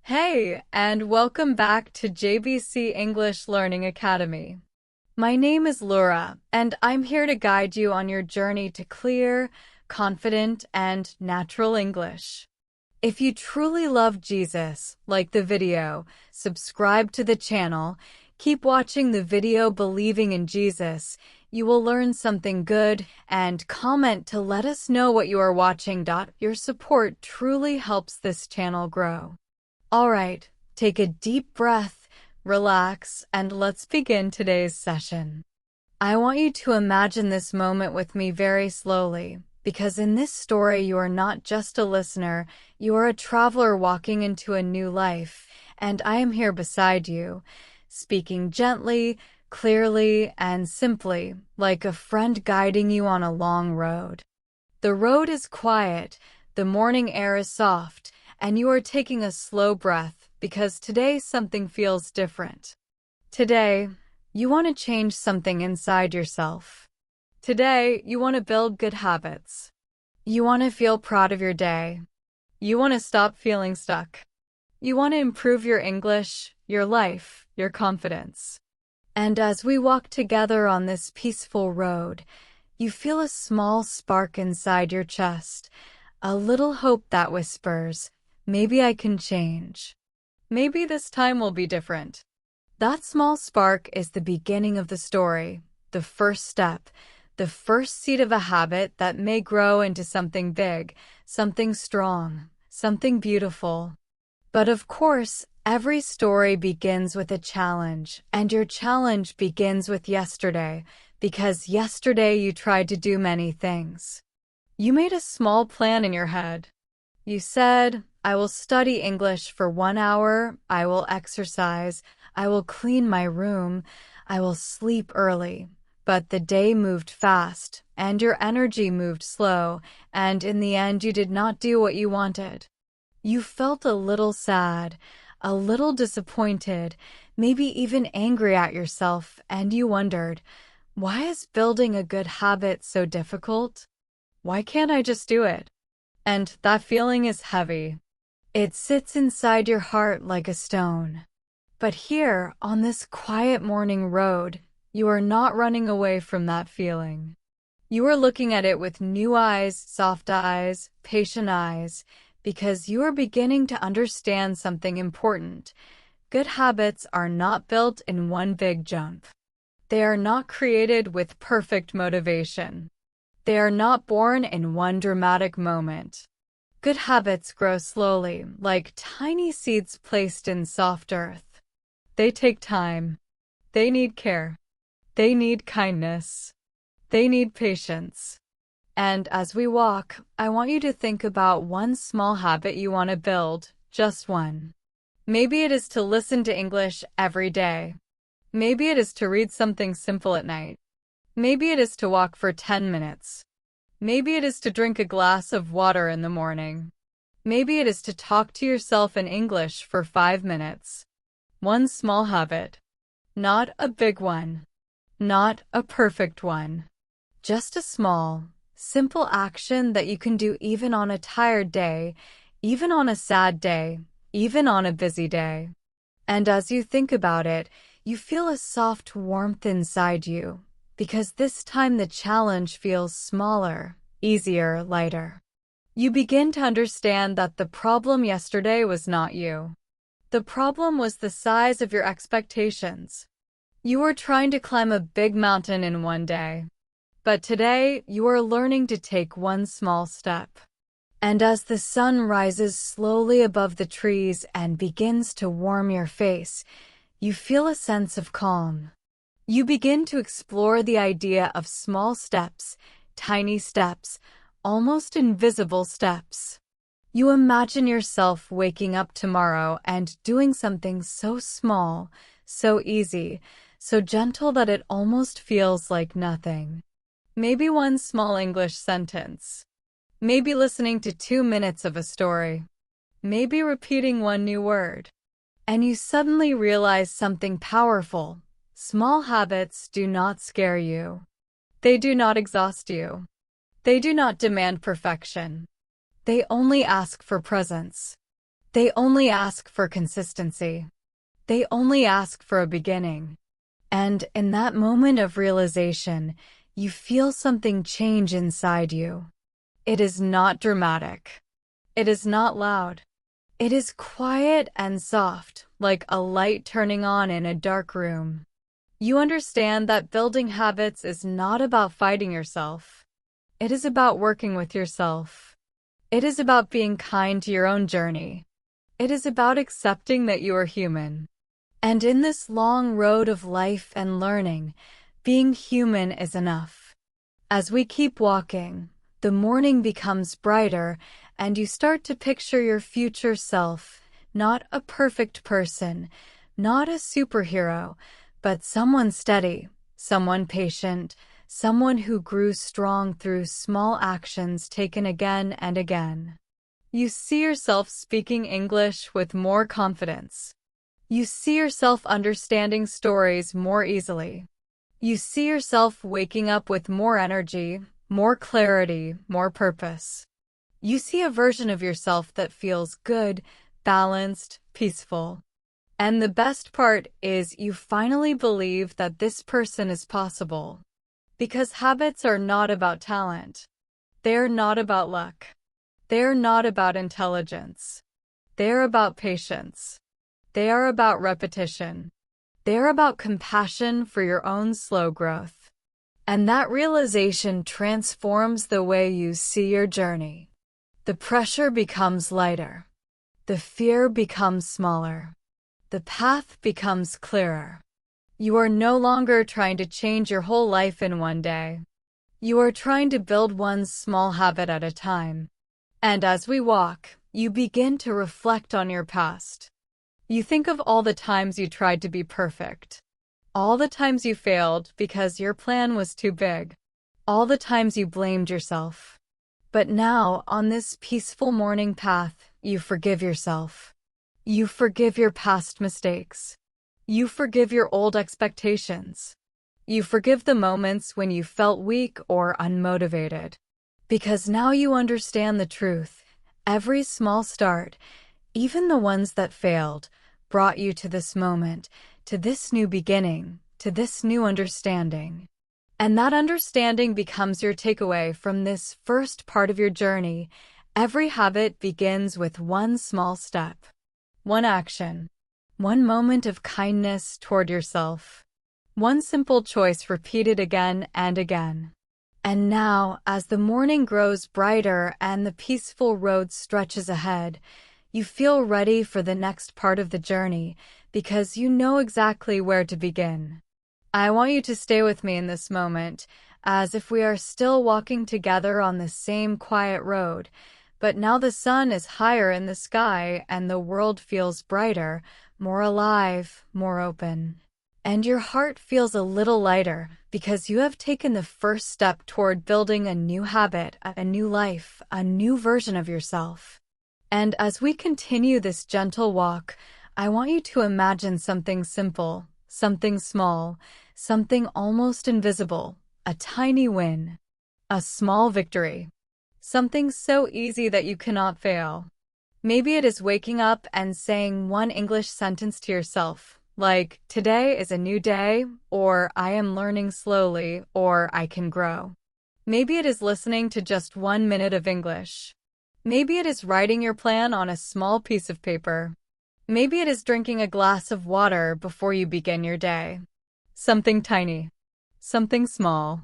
Hey, and welcome back to JBC English Learning Academy. My name is Laura, and I'm here to guide you on your journey to clear, confident, and natural English. If you truly love Jesus, like the video, subscribe to the channel, keep watching the video believing in Jesus, you will learn something good, and comment to let us know what you are watching. Your support truly helps this channel grow. Alright, take a deep breath, relax, and let's begin today's session. I want you to imagine this moment with me very slowly, because in this story you are not just a listener, you are a traveler walking into a new life, and I am here beside you, speaking gently, clearly, and simply, like a friend guiding you on a long road. The road is quiet, the morning air is soft, and you are taking a slow breath because today something feels different. Today, you want to change something inside yourself. Today, you want to build good habits. You want to feel proud of your day. You want to stop feeling stuck. You want to improve your English, your life, your confidence. And as we walk together on this peaceful road, you feel a small spark inside your chest, a little hope that whispers, maybe I can change. Maybe this time will be different. That small spark is the beginning of the story, the first step, the first seed of a habit that may grow into something big, something strong, something beautiful. But of course, every story begins with a challenge, and your challenge begins with yesterday, because yesterday you tried to do many things. You made a small plan in your head. You said, I will study English for 1 hour, I will exercise, I will clean my room, I will sleep early. But the day moved fast, and your energy moved slow, and in the end you did not do what you wanted. You felt a little sad, a little disappointed, maybe even angry at yourself, and you wondered, why is building a good habit so difficult? Why can't I just do it? And that feeling is heavy. It sits inside your heart like a stone. But here, on this quiet morning road, you are not running away from that feeling. You are looking at it with new eyes, soft eyes, patient eyes, because you are beginning to understand something important. Good habits are not built in one big jump. They are not created with perfect motivation. They are not born in one dramatic moment. Good habits grow slowly, like tiny seeds placed in soft earth. They take time. They need care. They need kindness. They need patience. And as we walk, I want you to think about one small habit you want to build, just one. Maybe it is to listen to English every day. Maybe it is to read something simple at night. Maybe it is to walk for 10 minutes. Maybe it is to drink a glass of water in the morning. Maybe it is to talk to yourself in English for 5 minutes. One small habit. Not a big one. Not a perfect one. Just a small, simple action that you can do even on a tired day, even on a sad day, even on a busy day. And as you think about it, you feel a soft warmth inside you, because this time the challenge feels smaller, easier, lighter. You begin to understand that the problem yesterday was not you. The problem was the size of your expectations. You were trying to climb a big mountain in one day. But today, you are learning to take one small step. And as the sun rises slowly above the trees and begins to warm your face, you feel a sense of calm. You begin to explore the idea of small steps, tiny steps, almost invisible steps. You imagine yourself waking up tomorrow and doing something so small, so easy, so gentle that it almost feels like nothing. Maybe one small English sentence. Maybe listening to 2 minutes of a story. Maybe repeating one new word. And you suddenly realize something powerful. Small habits do not scare you. They do not exhaust you. They do not demand perfection. They only ask for presence. They only ask for consistency. They only ask for a beginning. And in that moment of realization, you feel something change inside you. It is not dramatic. It is not loud. It is quiet and soft, like a light turning on in a dark room. You understand that building habits is not about fighting yourself. It is about working with yourself. It is about being kind to your own journey. It is about accepting that you are human. And in this long road of life and learning, being human is enough. As we keep walking, the morning becomes brighter and you start to picture your future self, not a perfect person, not a superhero, but someone steady, someone patient, someone who grew strong through small actions taken again and again. You see yourself speaking English with more confidence. You see yourself understanding stories more easily. You see yourself waking up with more energy, more clarity, more purpose. You see a version of yourself that feels good, balanced, peaceful. And the best part is you finally believe that this person is possible. Because habits are not about talent. They're not about luck. They're not about intelligence. They're about patience. They are about repetition. They're about compassion for your own slow growth. And that realization transforms the way you see your journey. The pressure becomes lighter. The fear becomes smaller. The path becomes clearer. You are no longer trying to change your whole life in one day. You are trying to build one small habit at a time. And as we walk, you begin to reflect on your past. You think of all the times you tried to be perfect. All the times you failed because your plan was too big. All the times you blamed yourself. But now, on this peaceful morning path, you forgive yourself. You forgive your past mistakes. You forgive your old expectations. You forgive the moments when you felt weak or unmotivated. Because now you understand the truth. Every small start, even the ones that failed, brought you to this moment, to this new beginning, to this new understanding. And that understanding becomes your takeaway from this first part of your journey. Every habit begins with one small step, one action, one moment of kindness toward yourself, one simple choice repeated again and again. And now, as the morning grows brighter and the peaceful road stretches ahead, you feel ready for the next part of the journey because you know exactly where to begin. I want you to stay with me in this moment, as if we are still walking together on the same quiet road, but now the sun is higher in the sky and the world feels brighter, more alive, more open. And your heart feels a little lighter because you have taken the first step toward building a new habit, a new life, a new version of yourself. And as we continue this gentle walk, I want you to imagine something simple, something small, something almost invisible, a tiny win, a small victory, something so easy that you cannot fail. Maybe it is waking up and saying one English sentence to yourself, like, "Today is a new day," or "I am learning slowly," or "I can grow." Maybe it is listening to just 1 minute of English. Maybe it is writing your plan on a small piece of paper. Maybe it is drinking a glass of water before you begin your day. Something tiny. Something small.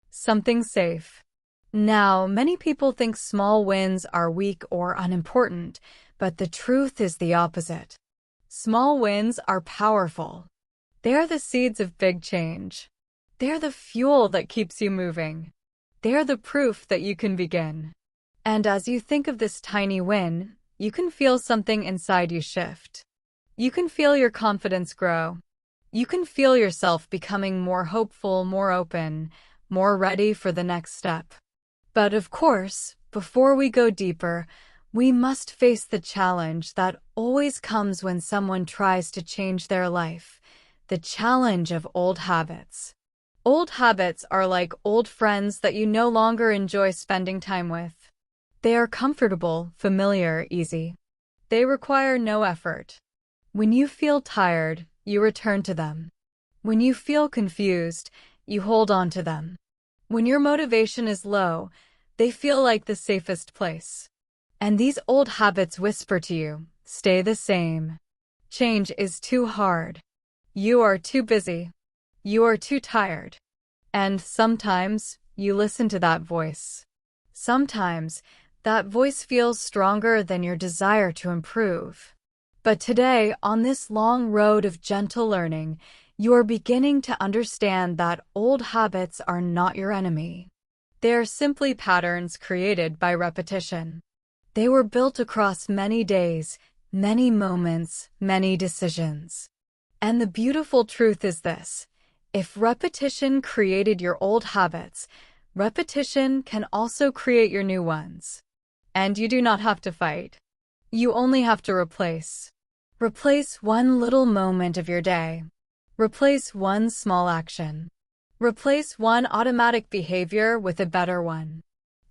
Something safe. Now, many people think small wins are weak or unimportant, but the truth is the opposite. Small wins are powerful. They are the seeds of big change. They're the fuel that keeps you moving. They're the proof that you can begin. And as you think of this tiny win, you can feel something inside you shift. You can feel your confidence grow. You can feel yourself becoming more hopeful, more open, more ready for the next step. But of course, before we go deeper, we must face the challenge that always comes when someone tries to change their life, the challenge of old habits. Old habits are like old friends that you no longer enjoy spending time with. They are comfortable, familiar, easy. They require no effort. When you feel tired, you return to them. When you feel confused, you hold on to them. When your motivation is low, they feel like the safest place. And these old habits whisper to you, stay the same. Change is too hard. You are too busy. You are too tired. And sometimes you listen to that voice. Sometimes that voice feels stronger than your desire to improve. But today, on this long road of gentle learning, you are beginning to understand that old habits are not your enemy. They are simply patterns created by repetition. They were built across many days, many moments, many decisions. And the beautiful truth is this: if repetition created your old habits, repetition can also create your new ones. And you do not have to fight. You only have to replace. Replace one little moment of your day. Replace one small action. Replace one automatic behavior with a better one.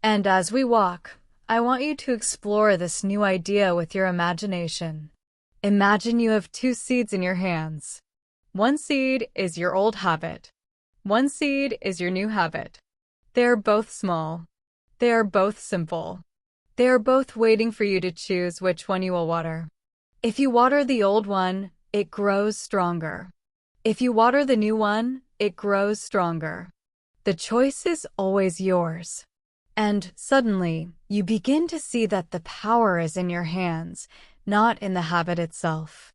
And as we walk, I want you to explore this new idea with your imagination. Imagine you have two seeds in your hands. One seed is your old habit. One seed is your new habit. They are both small. They are both simple. They are both waiting for you to choose which one you will water. If you water the old one, it grows stronger. If you water the new one, it grows stronger. The choice is always yours. And suddenly, you begin to see that the power is in your hands, not in the habit itself.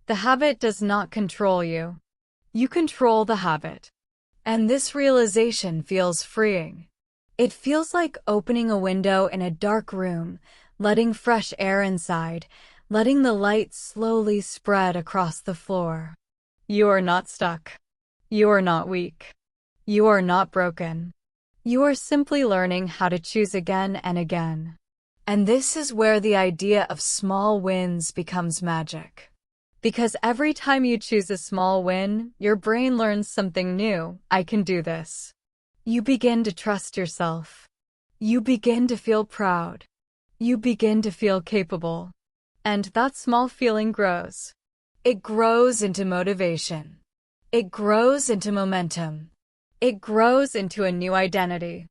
The habit does not control you. You control the habit. And this realization feels freeing. It feels like opening a window in a dark room, letting fresh air inside, letting the light slowly spread across the floor. You are not stuck. You are not weak. You are not broken. You are simply learning how to choose again and again. And this is where the idea of small wins becomes magic. Because every time you choose a small win, your brain learns something new. I can do this. You begin to trust yourself. You begin to feel proud. You begin to feel capable. And that small feeling grows. It grows into motivation. It grows into momentum. It grows into a new identity.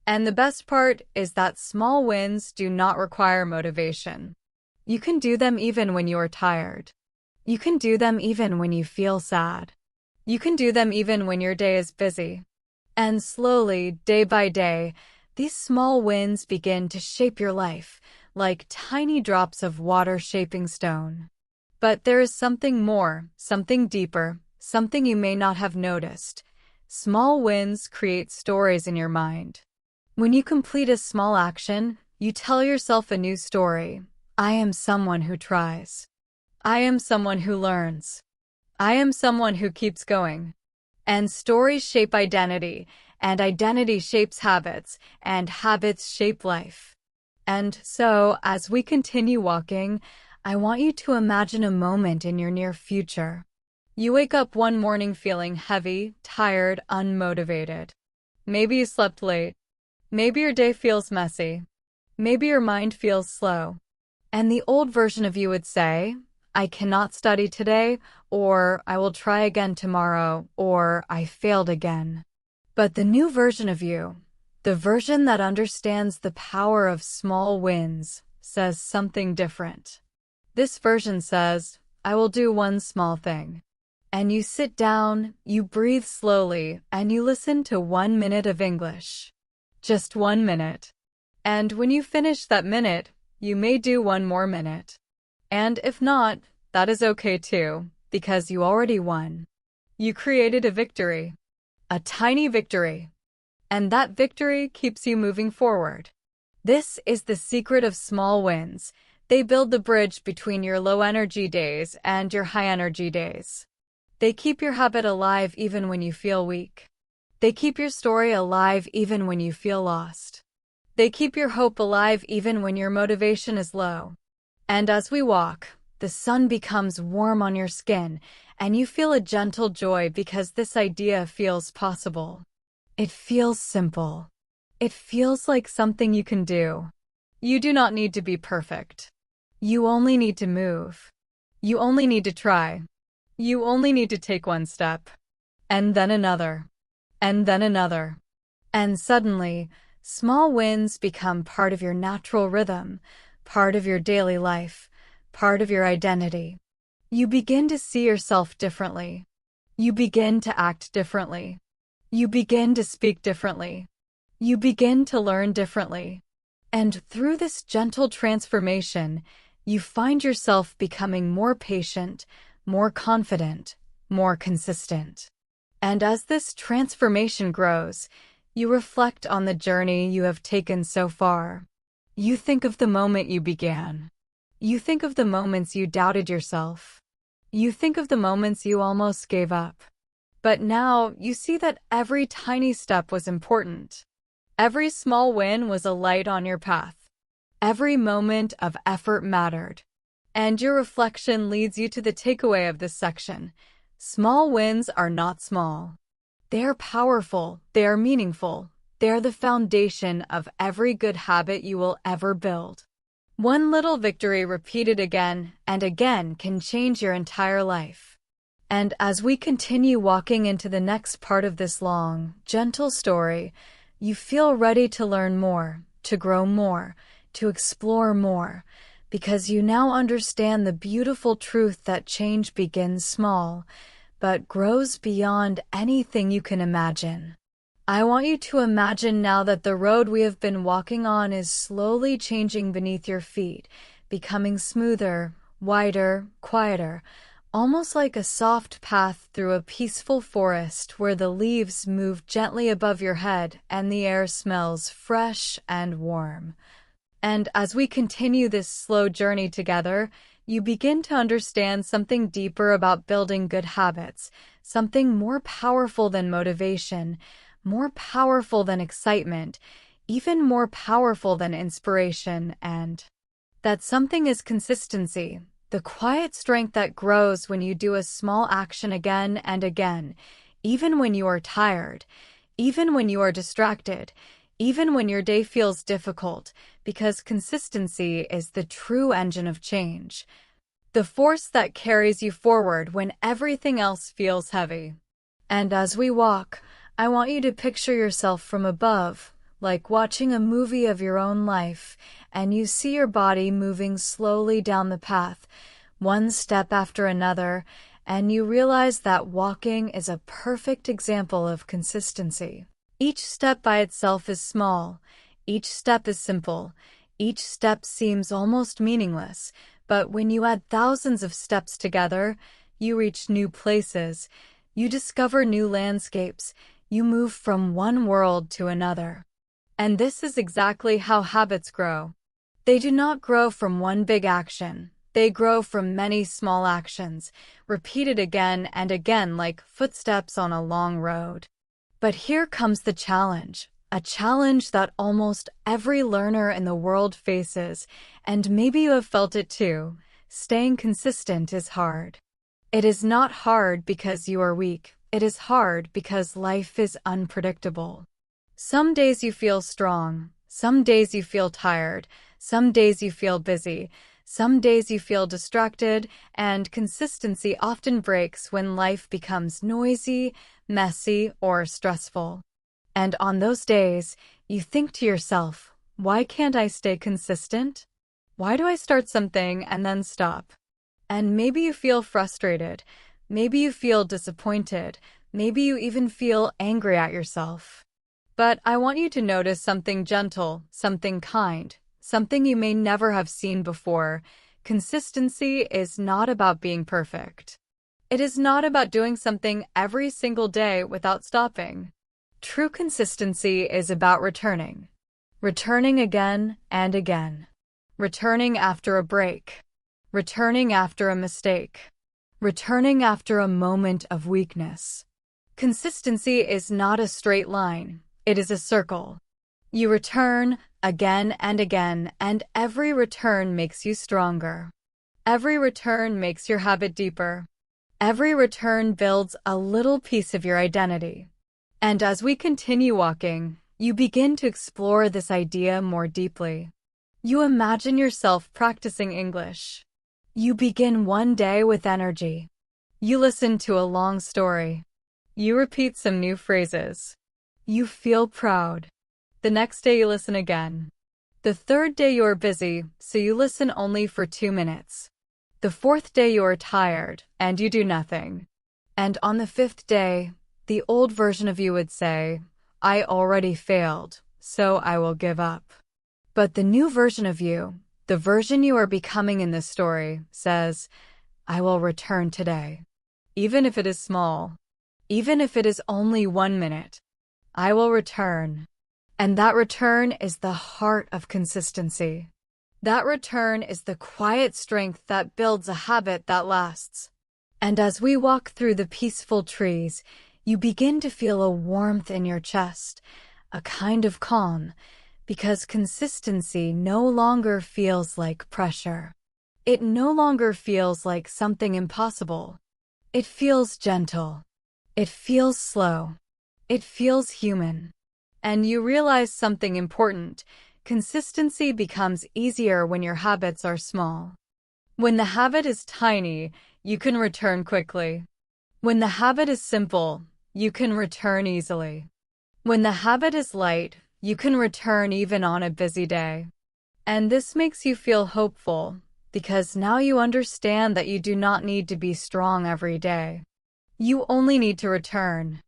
And the best part is that small wins do not require motivation. You can do them even when you are tired. You can do them even when you feel sad. You can do them even when your day is busy. And slowly, day by day, these small wins begin to shape your life, like tiny drops of water shaping stone. But there is something more, something deeper, something you may not have noticed. Small wins create stories in your mind. When you complete a small action, you tell yourself a new story. I am someone who tries. I am someone who learns. I am someone who keeps going. And stories shape identity, and identity shapes habits, and habits shape life. And so, as we continue walking, I want you to imagine a moment in your near future. You wake up one morning feeling heavy, tired, unmotivated. Maybe you slept late. Maybe your day feels messy. Maybe your mind feels slow. And the old version of you would say, I cannot study today, or I will try again tomorrow, or I failed again. But the new version of you, the version that understands the power of small wins, says something different. This version says, I will do one small thing. And you sit down, you breathe slowly, and you listen to 1 minute of English. Just 1 minute. And when you finish that minute, you may do one more minute. And if not, that is okay too, because you already won. You created a victory. A tiny victory. And that victory keeps you moving forward. This is the secret of small wins. They build the bridge between your low-energy days and your high-energy days. They keep your habit alive even when you feel weak. They keep your story alive even when you feel lost. They keep your hope alive even when your motivation is low. And as we walk, the sun becomes warm on your skin, and you feel a gentle joy because this idea feels possible. It feels simple. It feels like something you can do. You do not need to be perfect. You only need to move. You only need to try. You only need to take one step. And then another. And then another. And suddenly, small wins become part of your natural rhythm, part of your daily life, part of your identity. You begin to see yourself differently. You begin to act differently. You begin to speak differently. You begin to learn differently. And through this gentle transformation, you find yourself becoming more patient, more confident, more consistent. And as this transformation grows, you reflect on the journey you have taken so far. You think of the moment you began. You think of the moments you doubted yourself. You think of the moments you almost gave up. But now you see that every tiny step was important. Every small win was a light on your path. Every moment of effort mattered. And your reflection leads you to the takeaway of this section. Small wins are not small. They are powerful. They are meaningful. They are the foundation of every good habit you will ever build. One little victory repeated again and again can change your entire life. And as we continue walking into the next part of this long, gentle story, you feel ready to learn more, to grow more, to explore more, because you now understand the beautiful truth that change begins small, but grows beyond anything you can imagine. I want you to imagine now that the road we have been walking on is slowly changing beneath your feet, becoming smoother, wider, quieter, almost like a soft path through a peaceful forest where the leaves move gently above your head and the air smells fresh and warm. And as we continue this slow journey together, you begin to understand something deeper about building good habits, something more powerful than motivation, more powerful than excitement, even more powerful than inspiration, and that something is consistency, the quiet strength that grows when you do a small action again and again, even when you are tired, even when you are distracted, even when your day feels difficult, because consistency is the true engine of change, the force that carries you forward when everything else feels heavy. And as we walk, I want you to picture yourself from above, like watching a movie of your own life, and you see your body moving slowly down the path, one step after another, and you realize that walking is a perfect example of consistency. Each step by itself is small, each step is simple, each step seems almost meaningless, but when you add thousands of steps together, you reach new places, you discover new landscapes, you move from one world to another. And this is exactly how habits grow. They do not grow from one big action. They grow from many small actions, repeated again and again like footsteps on a long road. But here comes the challenge, a challenge that almost every learner in the world faces, and maybe you have felt it too. Staying consistent is hard. It is not hard because you are weak. It is hard because life is unpredictable. Some days you feel strong, some days you feel tired, some days you feel busy, some days you feel distracted, and consistency often breaks when life becomes noisy, messy, or stressful. And on those days, you think to yourself, why can't I stay consistent? Why do I start something and then stop? And maybe you feel frustrated. Maybe you feel disappointed. Maybe you even feel angry at yourself. But I want you to notice something gentle, something kind, something you may never have seen before. Consistency is not about being perfect. It is not about doing something every single day without stopping. True consistency is about returning. Returning again and again. Returning after a break. Returning after a mistake. Returning after a moment of weakness. Consistency is not a straight line. It is a circle. You return again and again, and every return makes you stronger. Every return makes your habit deeper. Every return builds a little piece of your identity. And as we continue walking, you begin to explore this idea more deeply. You imagine yourself practicing English. You begin one day with energy. You listen to a long story. You repeat some new phrases. You feel proud. The next day you listen again. The third day you are busy, so you listen only for 2 minutes. The fourth day you are tired, and you do nothing. And on the fifth day, the old version of you would say, I already failed, so I will give up. But the new version of you, the version you are becoming in this story, says, I will return today. Even if it is small. Even if it is only 1 minute. I will return. And that return is the heart of consistency. That return is the quiet strength that builds a habit that lasts. And as we walk through the peaceful trees, you begin to feel a warmth in your chest, a kind of calm, because consistency no longer feels like pressure. It no longer feels like something impossible. It feels gentle. It feels slow. It feels human. And you realize something important. Consistency becomes easier when your habits are small. When the habit is tiny, you can return quickly. When the habit is simple, you can return easily. When the habit is light, you can return even on a busy day. And this makes you feel hopeful, because now you understand that you do not need to be strong every day. You only need to return.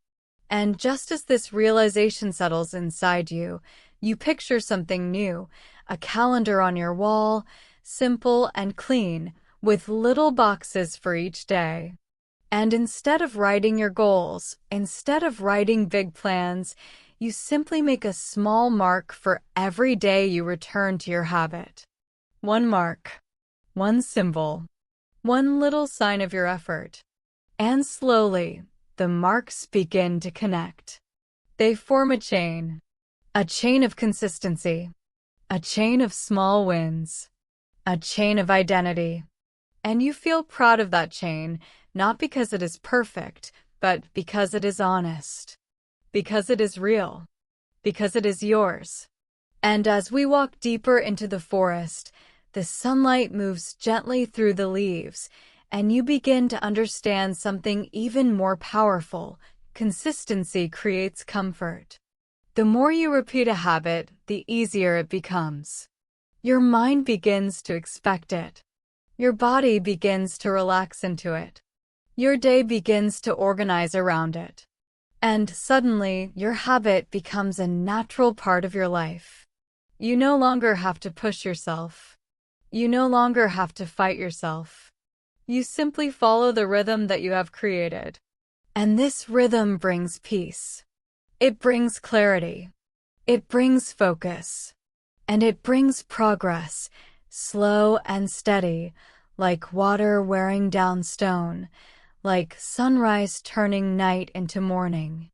And just as this realization settles inside you, you picture something new, a calendar on your wall, simple and clean, with little boxes for each day. And instead of writing your goals, instead of writing big plans, you simply make a small mark for every day you return to your habit. One mark, one symbol, one little sign of your effort. And slowly, the marks begin to connect. They form a chain of consistency, a chain of small wins, a chain of identity. And you feel proud of that chain, not because it is perfect, but because it is honest, because it is real, because it is yours. And as we walk deeper into the forest, the sunlight moves gently through the leaves, and you begin to understand something even more powerful. Consistency creates comfort. The more you repeat a habit, the easier it becomes. Your mind begins to expect it. Your body begins to relax into it. Your day begins to organize around it. And suddenly, your habit becomes a natural part of your life. You no longer have to push yourself. You no longer have to fight yourself. You simply follow the rhythm that you have created. And this rhythm brings peace. It brings clarity. It brings focus. And it brings progress, slow and steady, like water wearing down stone, like sunrise turning night into morning.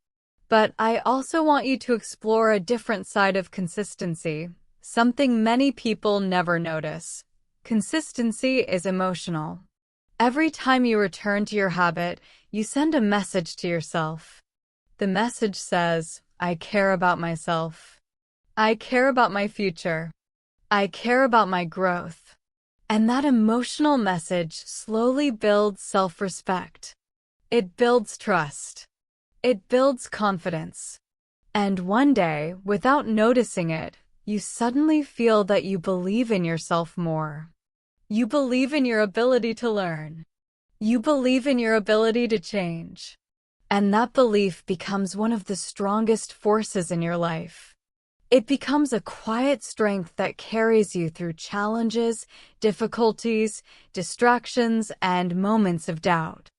But I also want you to explore a different side of consistency, something many people never notice. Consistency is emotional. Every time you return to your habit, you send a message to yourself. The message says, I care about myself. I care about my future. I care about my growth. And that emotional message slowly builds self-respect. It builds trust. It builds confidence. And one day, without noticing it, you suddenly feel that you believe in yourself more. You believe in your ability to learn. You believe in your ability to change. And that belief becomes one of the strongest forces in your life. It becomes a quiet strength that carries you through challenges, difficulties, distractions, and moments of doubt.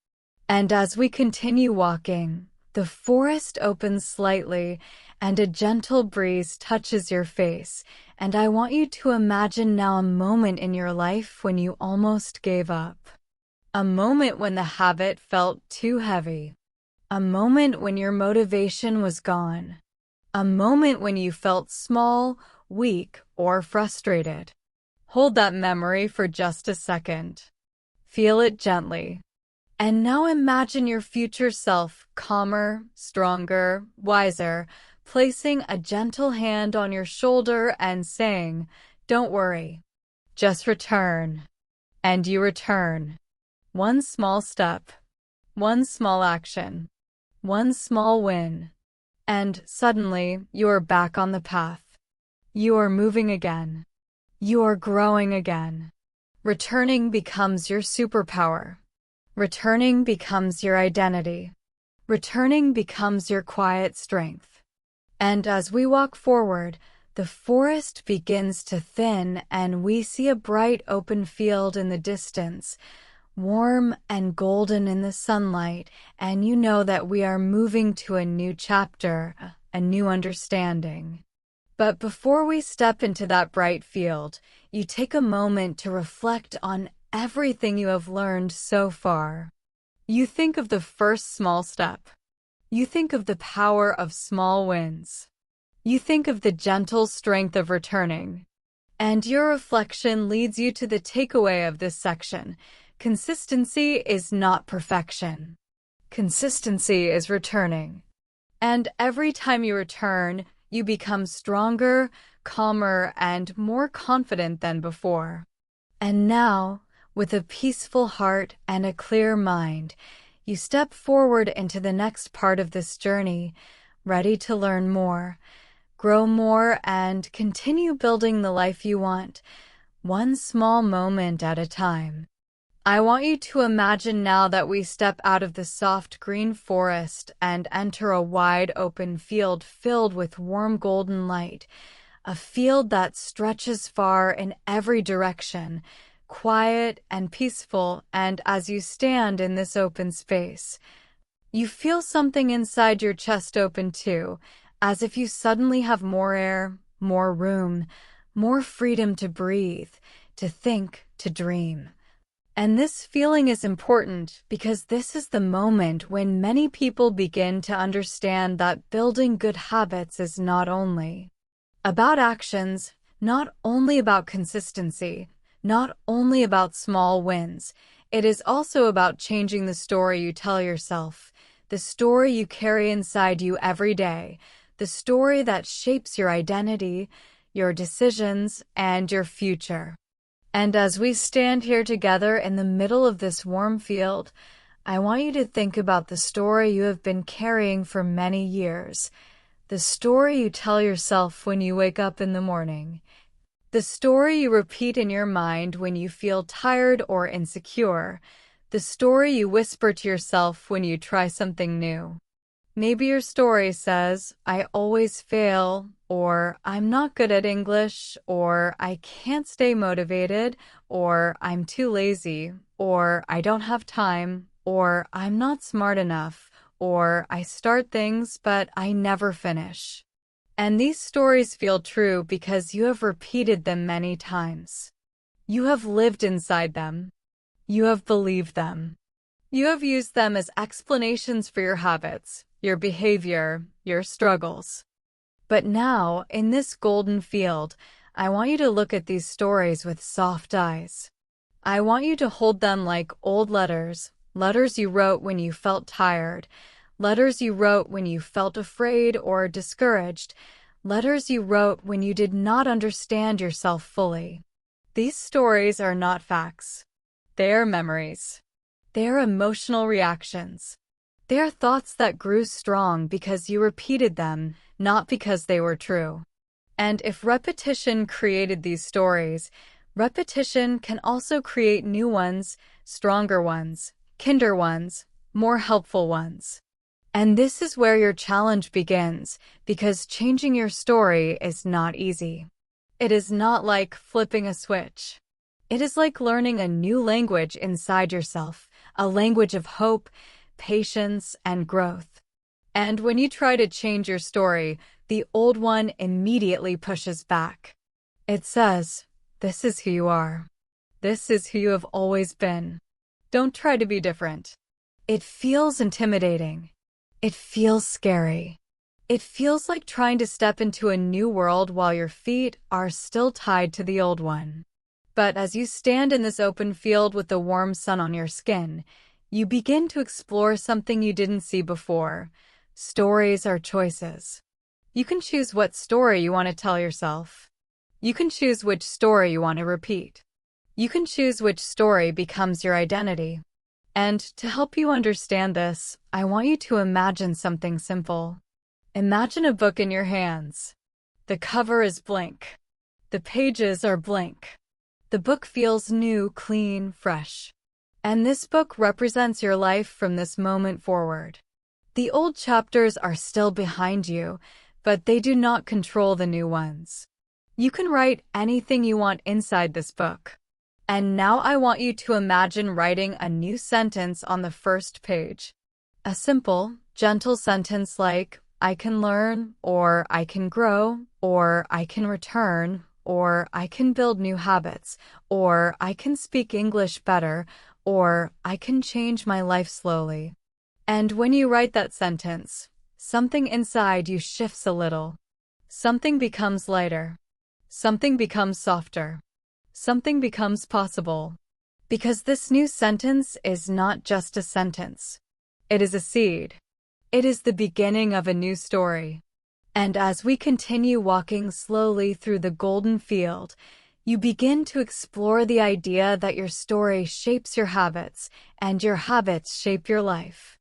And as we continue walking, the forest opens slightly, and a gentle breeze touches your face, and I want you to imagine now a moment in your life when you almost gave up. A moment when the habit felt too heavy. A moment when your motivation was gone. A moment when you felt small, weak, or frustrated. Hold that memory for just a second. Feel it gently. And now imagine your future self, calmer, stronger, wiser, placing a gentle hand on your shoulder and saying, Don't worry. Just return. And you return. One small step. One small action. One small win. And suddenly, you are back on the path. You are moving again. You are growing again. Returning becomes your superpower. Returning becomes your identity. Returning becomes your quiet strength. And as we walk forward, the forest begins to thin and we see a bright open field in the distance, warm and golden in the sunlight, and you know that we are moving to a new chapter, a new understanding. But before we step into that bright field, you take a moment to reflect on everything you have learned so far. You think of the first small step. You think of the power of small wins. You think of the gentle strength of returning. And your reflection leads you to the takeaway of this section. Consistency is not perfection. Consistency is returning. And every time you return, you become stronger, calmer, and more confident than before. And now, with a peaceful heart and a clear mind, you step forward into the next part of this journey, ready to learn more, grow more, and continue building the life you want, one small moment at a time. I want you to imagine now that we step out of the soft green forest and enter a wide open field filled with warm golden light, a field that stretches far in every direction, quiet and peaceful, and as you stand in this open space, you feel something inside your chest open too, as if you suddenly have more air, more room, more freedom to breathe, to think, to dream. And this feeling is important because this is the moment when many people begin to understand that building good habits is not only about actions, not only about consistency, not only about small wins. It is also about changing the story you tell yourself, the story you carry inside you every day, the story that shapes your identity, your decisions, and your future. And as we stand here together in the middle of this warm field, I want you to think about the story you have been carrying for many years, the story you tell yourself when you wake up in the morning, the story you repeat in your mind when you feel tired or insecure, the story you whisper to yourself when you try something new. Maybe your story says, I always fail, or I'm not good at English, or I can't stay motivated, or I'm too lazy, or I don't have time, or I'm not smart enough, or I start things but I never finish. And these stories feel true because you have repeated them many times. You have lived inside them. You have believed them. You have used them as explanations for your habits, your behavior, your struggles. But now, in this golden field, I want you to look at these stories with soft eyes. I want you to hold them like old letters, letters you wrote when you felt tired, letters you wrote when you felt afraid or discouraged, letters you wrote when you did not understand yourself fully. These stories are not facts. They are memories. They are emotional reactions. They are thoughts that grew strong because you repeated them, not because they were true. And if repetition created these stories, repetition can also create new ones, stronger ones, kinder ones, more helpful ones. And this is where your challenge begins, because changing your story is not easy. It is not like flipping a switch. It is like learning a new language inside yourself, a language of hope, patience, and growth. And when you try to change your story, the old one immediately pushes back. It says, this is who you are. This is who you have always been. Don't try to be different. It feels intimidating. It feels scary. It feels like trying to step into a new world while your feet are still tied to the old one. But as you stand in this open field with the warm sun on your skin, you begin to explore something you didn't see before. Stories are choices. You can choose what story you want to tell yourself. You can choose which story you want to repeat. You can choose which story becomes your identity. And to help you understand this, I want you to imagine something simple. Imagine a book in your hands. The cover is blank. The pages are blank. The book feels new, clean, fresh. And this book represents your life from this moment forward. The old chapters are still behind you, but they do not control the new ones. You can write anything you want inside this book. And now I want you to imagine writing a new sentence on the first page. A simple, gentle sentence like, I can learn, or I can grow, or I can return, or I can build new habits, or I can speak English better, or I can change my life slowly. And when you write that sentence, something inside you shifts a little. Something becomes lighter. Something becomes softer. Something becomes possible. Because this new sentence is not just a sentence. It is a seed. It is the beginning of a new story. And as we continue walking slowly through the golden field, you begin to explore the idea that your story shapes your habits, and your habits shape your life.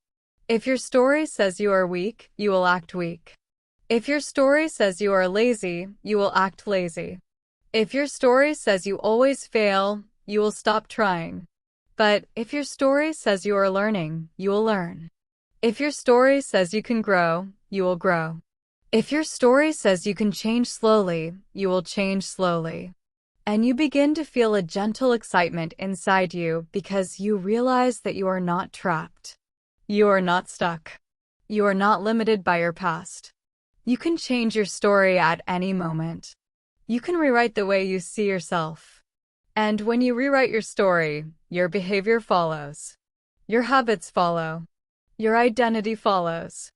If your story says you are weak, you will act weak. If your story says you are lazy, you will act lazy. If your story says you always fail, you will stop trying. But if your story says you are learning, you will learn. If your story says you can grow, you will grow. If your story says you can change slowly, you will change slowly. And you begin to feel a gentle excitement inside you because you realize that you are not trapped. You are not stuck. You are not limited by your past. You can change your story at any moment. You can rewrite the way you see yourself. And when you rewrite your story, your behavior follows. Your habits follow. Your identity follows.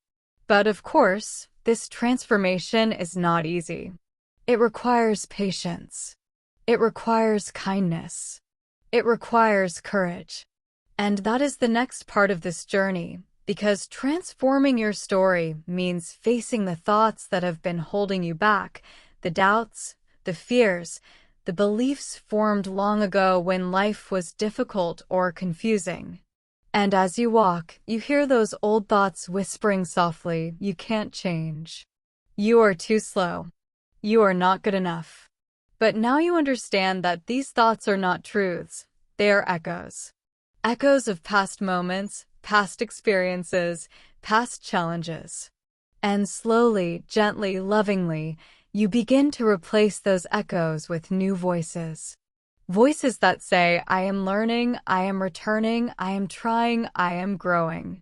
But of course, this transformation is not easy. It requires patience. It requires kindness. It requires courage. And that is the next part of this journey, because transforming your story means facing the thoughts that have been holding you back, the doubts, the fears, the beliefs formed long ago when life was difficult or confusing. And as you walk, you hear those old thoughts whispering softly, you can't change. You are too slow. You are not good enough. But now you understand that these thoughts are not truths, they are echoes. Echoes of past moments, past experiences, past challenges. And slowly, gently, lovingly, you begin to replace those echoes with new voices. Voices that say, I am learning, I am returning, I am trying, I am growing.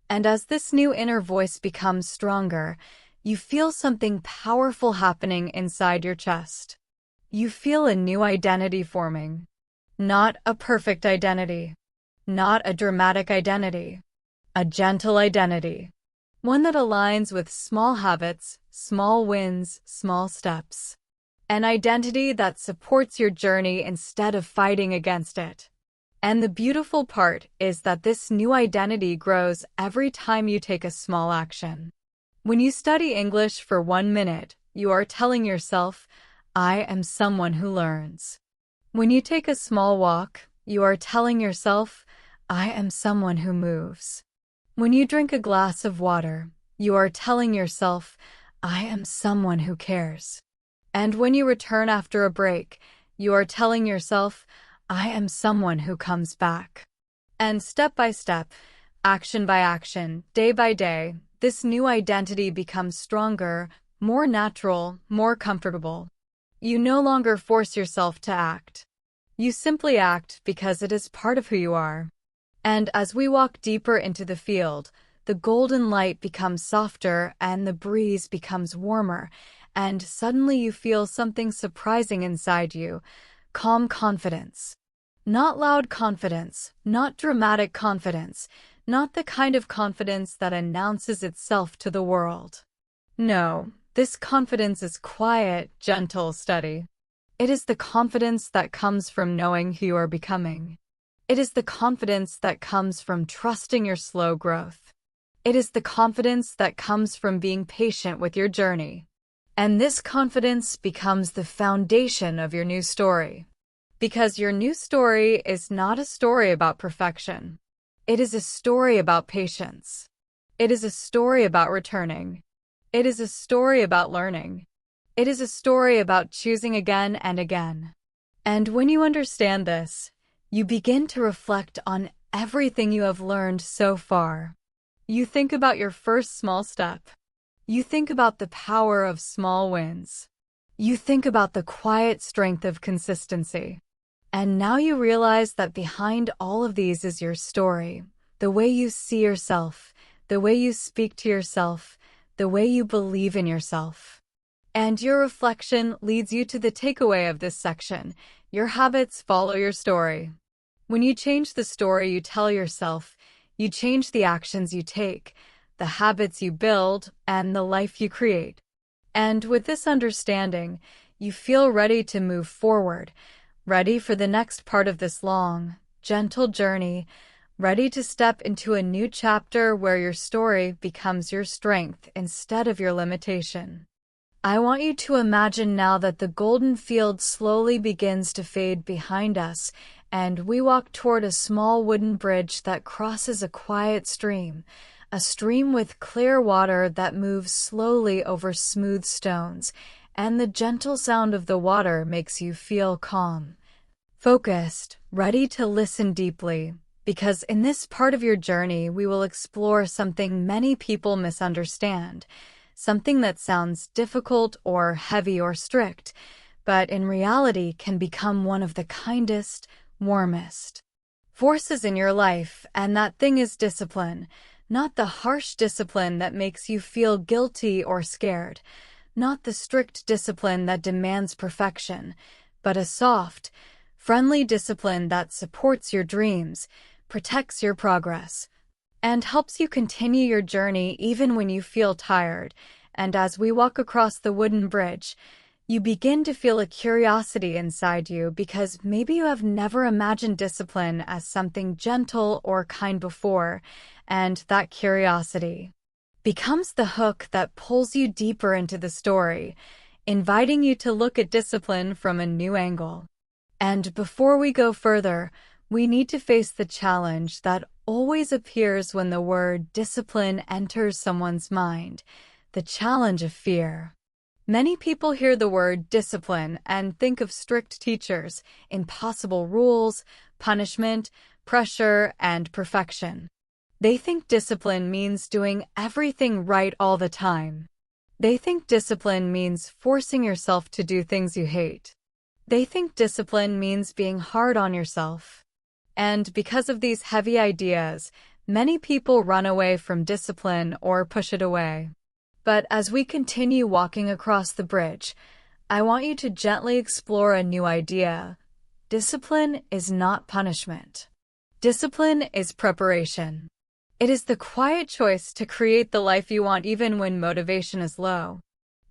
And as this new inner voice becomes stronger, you feel something powerful happening inside your chest. You feel a new identity forming. Not a perfect identity. Not a dramatic identity. A gentle identity. One that aligns with small habits, small wins, small steps. An identity that supports your journey instead of fighting against it. And the beautiful part is that this new identity grows every time you take a small action. When you study English for 1 minute, you are telling yourself, I am someone who learns. When you take a small walk, you are telling yourself, I am someone who moves. When you drink a glass of water, you are telling yourself, I am someone who cares. And when you return after a break, you are telling yourself, I am someone who comes back. And step by step, action by action, day by day, this new identity becomes stronger, more natural, more comfortable. You no longer force yourself to act. You simply act because it is part of who you are. And as we walk deeper into the field, the golden light becomes softer and the breeze becomes warmer, and suddenly you feel something surprising inside you, calm confidence. Not loud confidence, not dramatic confidence, not the kind of confidence that announces itself to the world. No, this confidence is quiet, gentle, steady. It is the confidence that comes from knowing who you are becoming. It is the confidence that comes from trusting your slow growth. It is the confidence that comes from being patient with your journey. And this confidence becomes the foundation of your new story. Because your new story is not a story about perfection. It is a story about patience. It is a story about returning. It is a story about learning. It is a story about choosing again and again. And when you understand this, you begin to reflect on everything you have learned so far. You think about your first small step. You think about the power of small wins. You think about the quiet strength of consistency. And now you realize that behind all of these is your story, the way you see yourself, the way you speak to yourself, the way you believe in yourself. And your reflection leads you to the takeaway of this section. Your habits follow your story. When you change the story you tell yourself, you change the actions you take, the habits you build, and the life you create. And with this understanding, you feel ready to move forward, ready for the next part of this long, gentle journey, ready to step into a new chapter where your story becomes your strength instead of your limitation. I want you to imagine now that the golden field slowly begins to fade behind us, and we walk toward a small wooden bridge that crosses a quiet stream, a stream with clear water that moves slowly over smooth stones, and the gentle sound of the water makes you feel calm, focused, ready to listen deeply, because in this part of your journey we will explore something many people misunderstand, something that sounds difficult or heavy or strict, but in reality can become one of the kindest, warmest forces in your life, and that thing is discipline, not the harsh discipline that makes you feel guilty or scared, not the strict discipline that demands perfection, but a soft, friendly discipline that supports your dreams, protects your progress, and helps you continue your journey even when you feel tired. And as we walk across the wooden bridge, you begin to feel a curiosity inside you because maybe you have never imagined discipline as something gentle or kind before, and that curiosity becomes the hook that pulls you deeper into the story, inviting you to look at discipline from a new angle. And before we go further, we need to face the challenge that always appears when the word discipline enters someone's mind, the challenge of fear. Many people hear the word discipline and think of strict teachers, impossible rules, punishment, pressure, and perfection. They think discipline means doing everything right all the time. They think discipline means forcing yourself to do things you hate. They think discipline means being hard on yourself. And because of these heavy ideas, many people run away from discipline or push it away. But as we continue walking across the bridge, I want you to gently explore a new idea. Discipline is not punishment. Discipline is preparation. It is the quiet choice to create the life you want even when motivation is low.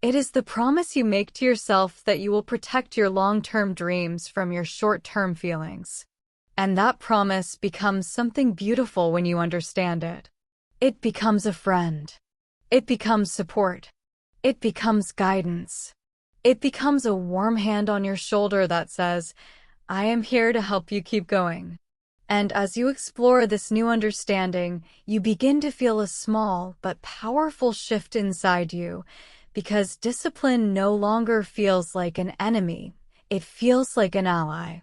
It is the promise you make to yourself that you will protect your long-term dreams from your short-term feelings. And that promise becomes something beautiful when you understand it. It becomes a friend. It becomes support. It becomes guidance. It becomes a warm hand on your shoulder that says, I am here to help you keep going. And as you explore this new understanding, you begin to feel a small but powerful shift inside you, because discipline no longer feels like an enemy, it feels like an ally.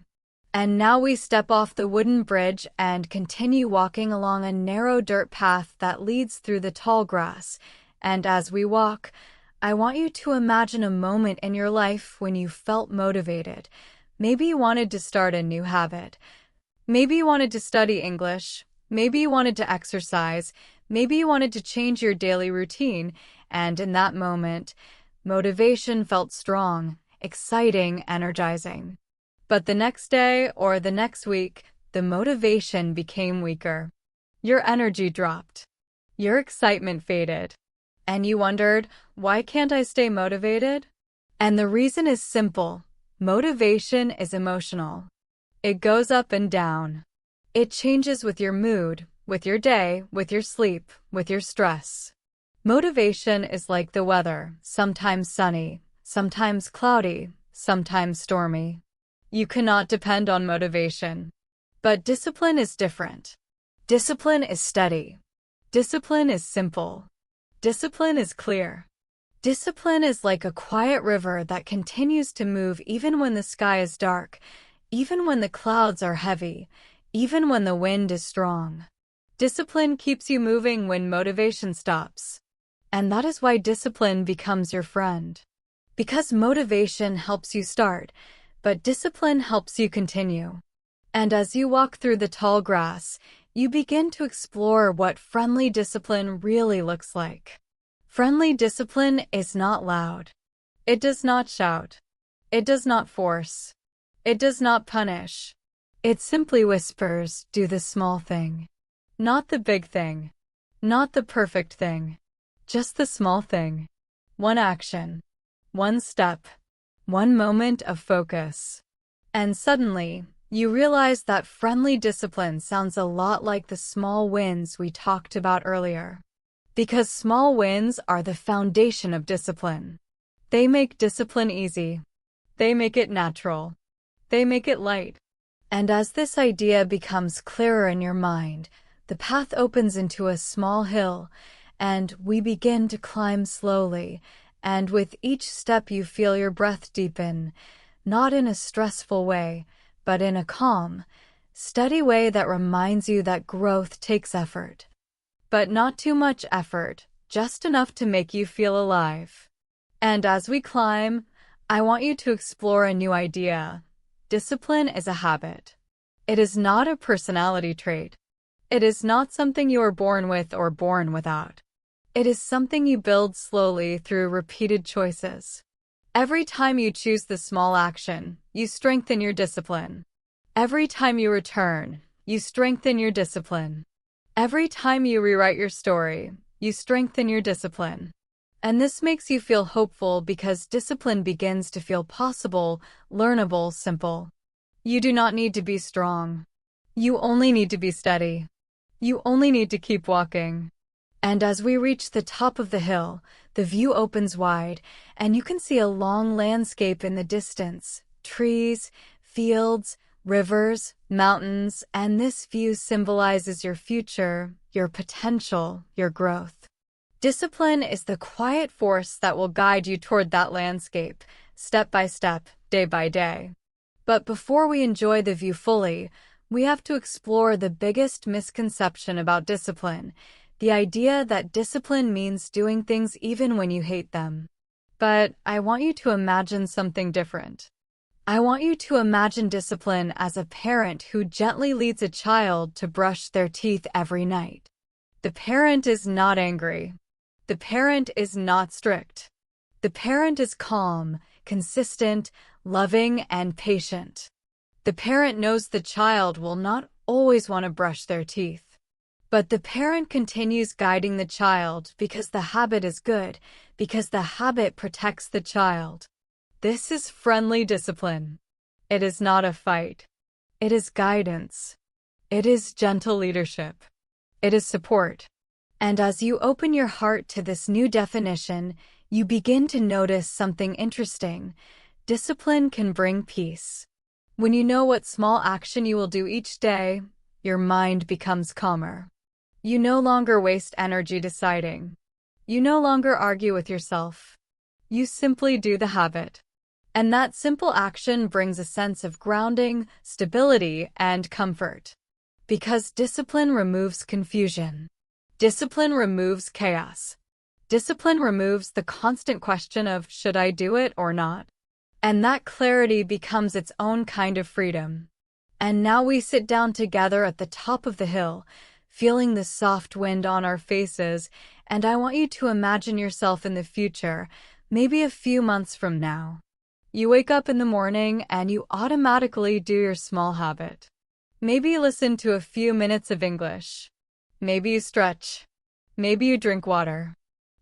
And now we step off the wooden bridge and continue walking along a narrow dirt path that leads through the tall grass. And as we walk, I want you to imagine a moment in your life when you felt motivated. Maybe you wanted to start a new habit. Maybe you wanted to study English. Maybe you wanted to exercise. Maybe you wanted to change your daily routine. And in that moment, motivation felt strong, exciting, energizing. But the next day or the next week, the motivation became weaker. Your energy dropped. Your excitement faded. And you wondered, why can't I stay motivated? And the reason is simple. Motivation is emotional. It goes up and down. It changes with your mood, with your day, with your sleep, with your stress. Motivation is like the weather, sometimes sunny, sometimes cloudy, sometimes stormy. You cannot depend on motivation. But discipline is different. Discipline is steady. Discipline is simple. Discipline is clear. Discipline is like a quiet river that continues to move even when the sky is dark, even when the clouds are heavy, even when the wind is strong. Discipline keeps you moving when motivation stops. And that is why discipline becomes your friend. Because motivation helps you start, but discipline helps you continue. And as you walk through the tall grass, you begin to explore what friendly discipline really looks like. Friendly discipline is not loud. It does not shout. It does not force. It does not punish. It simply whispers, do the small thing. Not the big thing. Not the perfect thing. Just the small thing. One action. One step. One moment of focus. And suddenly, you realize that friendly discipline sounds a lot like the small wins we talked about earlier. Because small wins are the foundation of discipline. They make discipline easy. They make it natural. They make it light. And as this idea becomes clearer in your mind, the path opens into a small hill, and we begin to climb slowly, and with each step you feel your breath deepen, not in a stressful way, but in a calm, steady way that reminds you that growth takes effort. But not too much effort, just enough to make you feel alive. And as we climb, I want you to explore a new idea. Discipline is a habit. It is not a personality trait. It is not something you are born with or born without. It is something you build slowly through repeated choices. Every time you choose the small action, you strengthen your discipline. Every time you return, you strengthen your discipline. Every time you rewrite your story, you strengthen your discipline. And this makes you feel hopeful because discipline begins to feel possible, learnable, simple. You do not need to be strong. You only need to be steady. You only need to keep walking. And as we reach the top of the hill, the view opens wide, and you can see a long landscape in the distance, trees, fields, rivers, mountains, and this view symbolizes your future, your potential, your growth. Discipline is the quiet force that will guide you toward that landscape, step by step, day by day. But before we enjoy the view fully, we have to explore the biggest misconception about discipline, the idea that discipline means doing things even when you hate them. But I want you to imagine something different. I want you to imagine discipline as a parent who gently leads a child to brush their teeth every night. The parent is not angry. The parent is not strict. The parent is calm, consistent, loving, and patient. The parent knows the child will not always want to brush their teeth. But the parent continues guiding the child because the habit is good, because the habit protects the child. This is friendly discipline. It is not a fight. It is guidance. It is gentle leadership. It is support. And as you open your heart to this new definition, you begin to notice something interesting. Discipline can bring peace. When you know what small action you will do each day, your mind becomes calmer. You no longer waste energy deciding. You no longer argue with yourself. You simply do the habit. And that simple action brings a sense of grounding, stability, and comfort. Because discipline removes confusion. Discipline removes chaos. Discipline removes the constant question of, should I do it or not? And that clarity becomes its own kind of freedom. And now we sit down together at the top of the hill, feeling the soft wind on our faces, and I want you to imagine yourself in the future, maybe a few months from now. You wake up in the morning and you automatically do your small habit. Maybe you listen to a few minutes of English. Maybe you stretch. Maybe you drink water.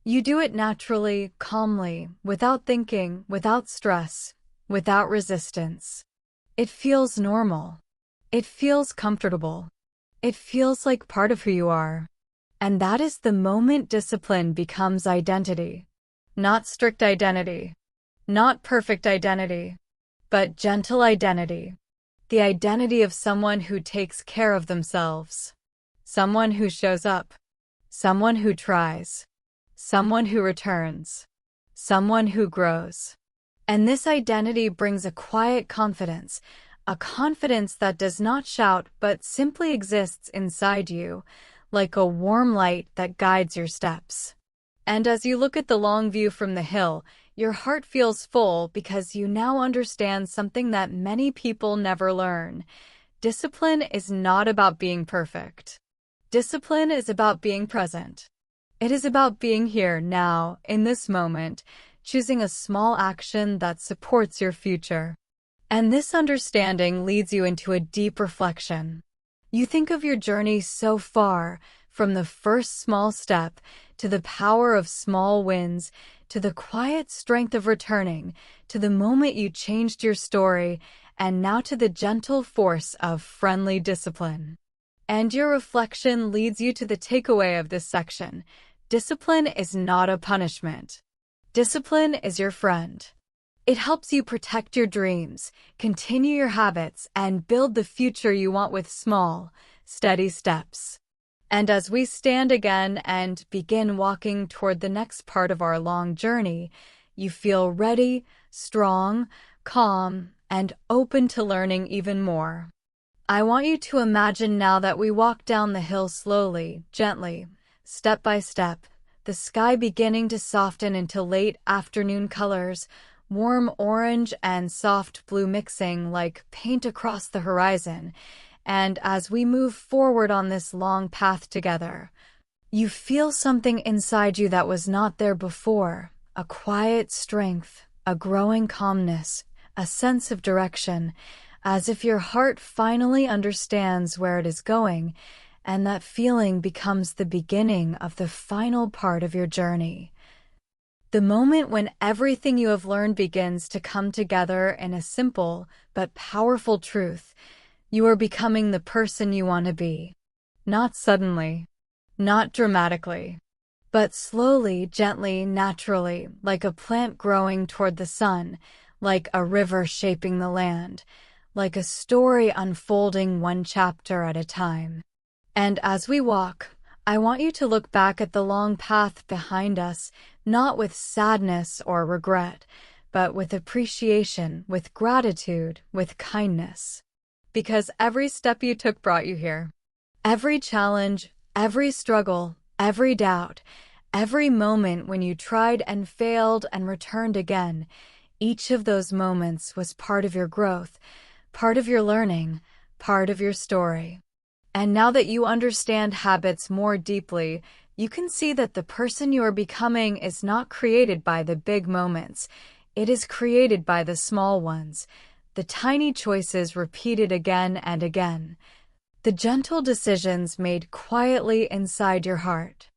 You do it naturally, calmly, without thinking, without stress, without resistance. It feels normal. It feels comfortable. It feels like part of who you are. And that is the moment discipline becomes identity. Not strict identity, not perfect identity, but gentle identity. The identity of someone who takes care of themselves, someone who shows up, someone who tries, someone who returns, someone who grows. And this identity brings a quiet confidence, a confidence that does not shout but simply exists inside you, like a warm light that guides your steps. And as you look at the long view from the hill, your heart feels full because you now understand something that many people never learn. Discipline is not about being perfect. Discipline is about being present. It is about being here now, in this moment, choosing a small action that supports your future. And this understanding leads you into a deep reflection. You think of your journey so far, from the first small step, to the power of small wins, to the quiet strength of returning, to the moment you changed your story, and now to the gentle force of friendly discipline. And your reflection leads you to the takeaway of this section. Discipline is not a punishment. Discipline is your friend. It helps you protect your dreams, continue your habits, and build the future you want with small, steady steps. And as we stand again and begin walking toward the next part of our long journey, you feel ready, strong, calm, and open to learning even more. I want you to imagine now that we walk down the hill slowly, gently, step by step, the sky beginning to soften into late afternoon colors, warm orange and soft blue mixing like paint across the horizon. And as we move forward on this long path together, you feel something inside you that was not there before, a quiet strength, a growing calmness, a sense of direction, as if your heart finally understands where it is going, and that feeling becomes the beginning of the final part of your journey. The moment when everything you have learned begins to come together in a simple but powerful truth. You are becoming the person you want to be. Not suddenly, not dramatically, but slowly, gently, naturally, like a plant growing toward the sun, like a river shaping the land, like a story unfolding one chapter at a time. And as we walk, I want you to look back at the long path behind us, not with sadness or regret, but with appreciation, with gratitude, with kindness. Because every step you took brought you here. Every challenge, every struggle, every doubt, every moment when you tried and failed and returned again, each of those moments was part of your growth, part of your learning, part of your story. And now that you understand habits more deeply, you can see that the person you are becoming is not created by the big moments. It is created by the small ones, the tiny choices repeated again and again, the gentle decisions made quietly inside your heart.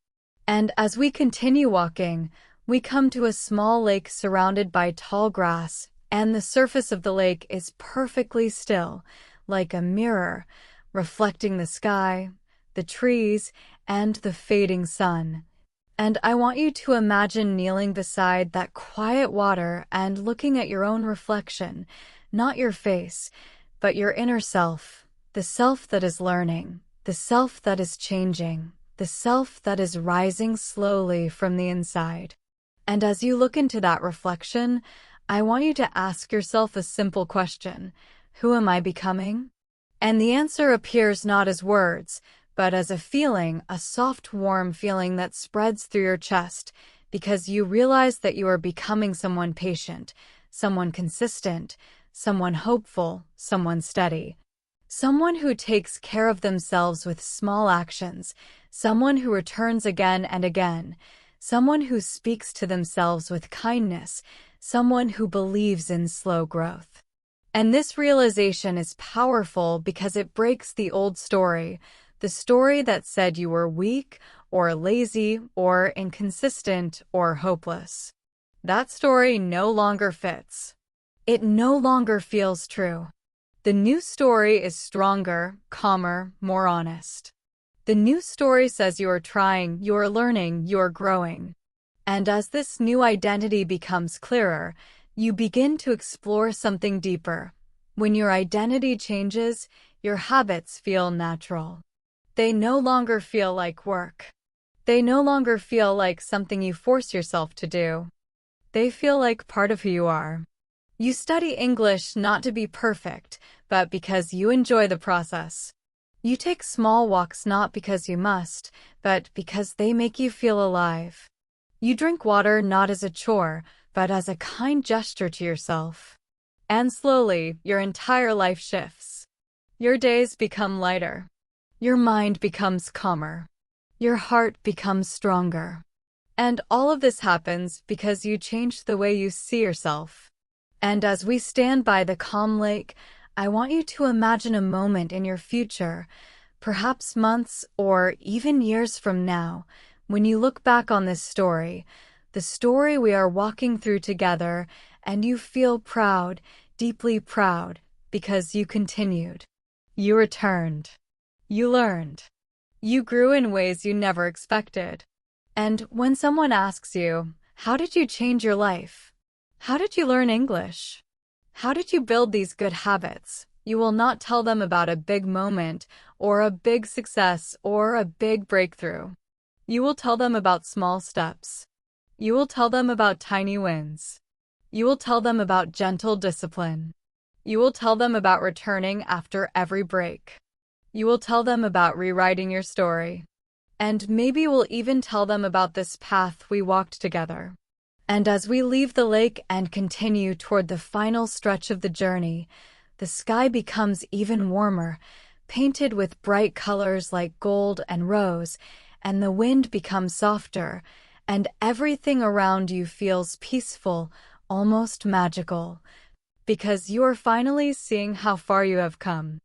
And as we continue walking, we come to a small lake surrounded by tall grass, and the surface of the lake is perfectly still, like a mirror, reflecting the sky, the trees, and the fading sun. And I want you to imagine kneeling beside that quiet water and looking at your own reflection, not your face, but your inner self, the self that is learning, the self that is changing, the self that is rising slowly from the inside. And as you look into that reflection, I want you to ask yourself a simple question: who am I becoming? And the answer appears not as words, but as a feeling, a soft, warm feeling that spreads through your chest, because you realize that you are becoming someone patient, someone consistent, someone hopeful, someone steady, someone who takes care of themselves with small actions, someone who returns again and again, someone who speaks to themselves with kindness, someone who believes in slow growth. And this realization is powerful because it breaks the old story, the story that said you were weak or lazy or inconsistent or hopeless. That story no longer fits. It no longer feels true. The new story is stronger, calmer, more honest. The new story says you are trying, you are learning, you are growing. And as this new identity becomes clearer, you begin to explore something deeper. When your identity changes, your habits feel natural. They no longer feel like work. They no longer feel like something you force yourself to do. They feel like part of who you are. You study English not to be perfect, but because you enjoy the process. You take small walks not because you must, but because they make you feel alive. You drink water not as a chore, but as a kind gesture to yourself. And slowly, your entire life shifts. Your days become lighter. Your mind becomes calmer. Your heart becomes stronger. And all of this happens because you changed the way you see yourself. And as we stand by the calm lake, I want you to imagine a moment in your future, perhaps months or even years from now, when you look back on this story, the story we are walking through together, and you feel proud, deeply proud, because you continued. You returned. You learned. You grew in ways you never expected. And when someone asks you, how did you change your life? How did you learn English? How did you build these good habits? You will not tell them about a big moment or a big success or a big breakthrough. You will tell them about small steps. You will tell them about tiny wins. You will tell them about gentle discipline. You will tell them about returning after every break. You will tell them about rewriting your story. And maybe we'll even tell them about this path we walked together. And as we leave the lake and continue toward the final stretch of the journey, the sky becomes even warmer, painted with bright colors like gold and rose, and the wind becomes softer, and everything around you feels peaceful, almost magical, because you are finally seeing how far you have come.